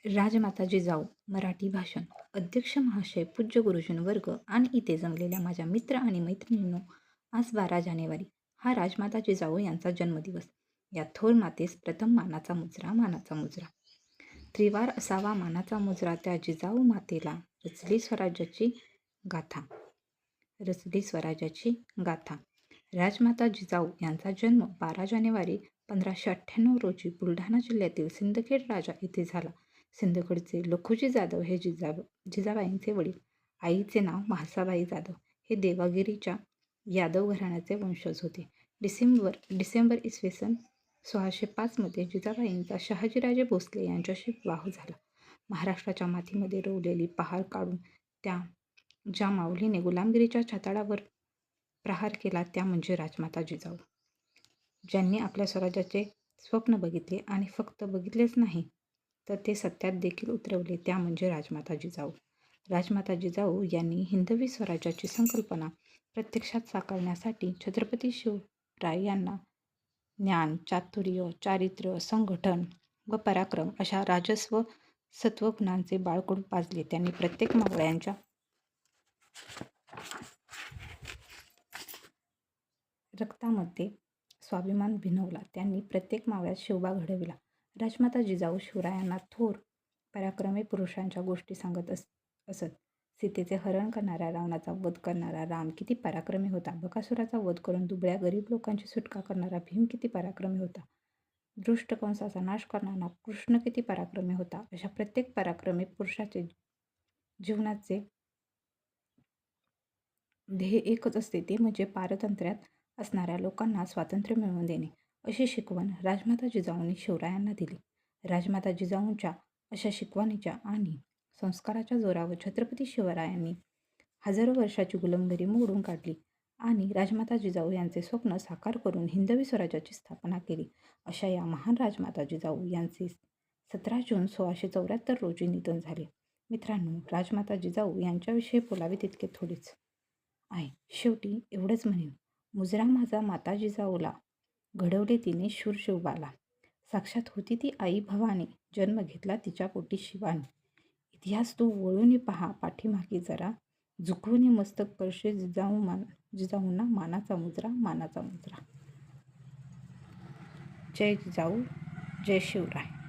राजमाता जिजाऊ मराठी भाषण. अध्यक्ष महाशय, पूज्य गुरुजन वर्ग आणि इथे जमलेल्या माझ्या मित्र आणि मैत्रिणींनो, आज 12 जानेवारी हा राजमाता जिजाऊ यांचा जन्मदिवस. या थोर मातेस प्रथम मानाचा मुजरा, मानाचा मुजरा. त्रिवार असावा मानाचा मुजरा त्या जिजाऊ मातेला, रचली स्वराज्याची गाथा. रचली स्वराज्याची गाथा. राजमाता जिजाऊ यांचा जन्म 12 जानेवारी 1598 रोजी बुलढाणा जिल्ह्यातील सिंदखेड राजा येथे झाला. सिंदखेडचे लखुजी जाधव हे जिजाबाईंचे वडील. आईचे नाव म्हाळसाबाई जाधव. हे देवागिरीच्या यादव घराण्याचे वंशज होते. डिसेंबर इसवी सन 1605 मध्ये जिजाबाईंचा शहाजीराजे भोसले यांच्याशी विवाह झाला. महाराष्ट्राच्या मातीमध्ये रोवलेली पहार काढून ज्या माऊलीने गुलामगिरीच्या छताडावर प्रहार केला त्या म्हणजे राजमाता जिजाऊ. ज्यांनी आपल्या स्वराज्याचे स्वप्न बघितले आणि फक्त बघितलेच नाही तर ते सत्यात देखील उतरवले त्या म्हणजे राजमाता जिजाऊ. राजमाता जिजाऊ यांनी हिंदवी स्वराज्याची संकल्पना प्रत्यक्षात साकारण्यासाठी छत्रपती शिवराय यांना ज्ञान, चातुर्य, चारित्र्य, संघटन व पराक्रम अशा राजस्व सत्वगुणांचे बाळकडू पाजले. त्यांनी प्रत्येक मावळ्यांच्या रक्तामध्ये स्वाभिमान भिनवला. त्यांनी प्रत्येक मावळ्यात शिवबा घडविला. राजमाता जिजाऊ शिवरायांना थोर पराक्रमी पुरुषांच्या गोष्टी सांगत असत. सीतेचे हरण करणाऱ्या रावणाचा वध करणारा राम किती पराक्रमी होता. बकासुराचा वध करून दुबळ्या गरीब लोकांची सुटका करणारा भीम किती पराक्रमी होता. दृष्ट कंसाचा नाश करणारा कृष्ण किती पराक्रमी होता. अशा प्रत्येक पराक्रमी पुरुषाचे जीवनाचे ध्येय एकच असते, ते म्हणजे पारतंत्र्यात असणाऱ्या लोकांना स्वातंत्र्य मिळवून देणे. अशी शिकवण राजमाता जिजाऊंनी शिवरायांना दिली. राजमाता जिजाऊंच्या अशा शिकवणीच्या आणि संस्काराच्या जोरावर छत्रपती शिवरायांनी हजारो वर्षाची गुलामगिरी मोडून काढली आणि राजमाता जिजाऊ यांचे स्वप्न साकार करून हिंदवी स्वराज्याची स्थापना केली. अशा या महान राजमाता जिजाऊ यांचे 17 जून 1674 रोजी निधन झाले. मित्रांनो, राजमाता जिजाऊ यांच्याविषयी बोलावे तितके थोडेच आहे. शेवटी एवढंच म्हणेन, मुजरा माझा माता जिजाऊला, घडवले तिने शूर शिवबाला. साक्षात होती ती आई भवानी, जन्म घेतला तिच्या पोटी शिवानी. इतिहास तू वळून पहा पाठीमागे जरा, झुकवून मस्तक करशे जिजाऊंना मानाचा मुजरा, मानाचा मुजरा. जय जिजाऊ, जय शिवराय.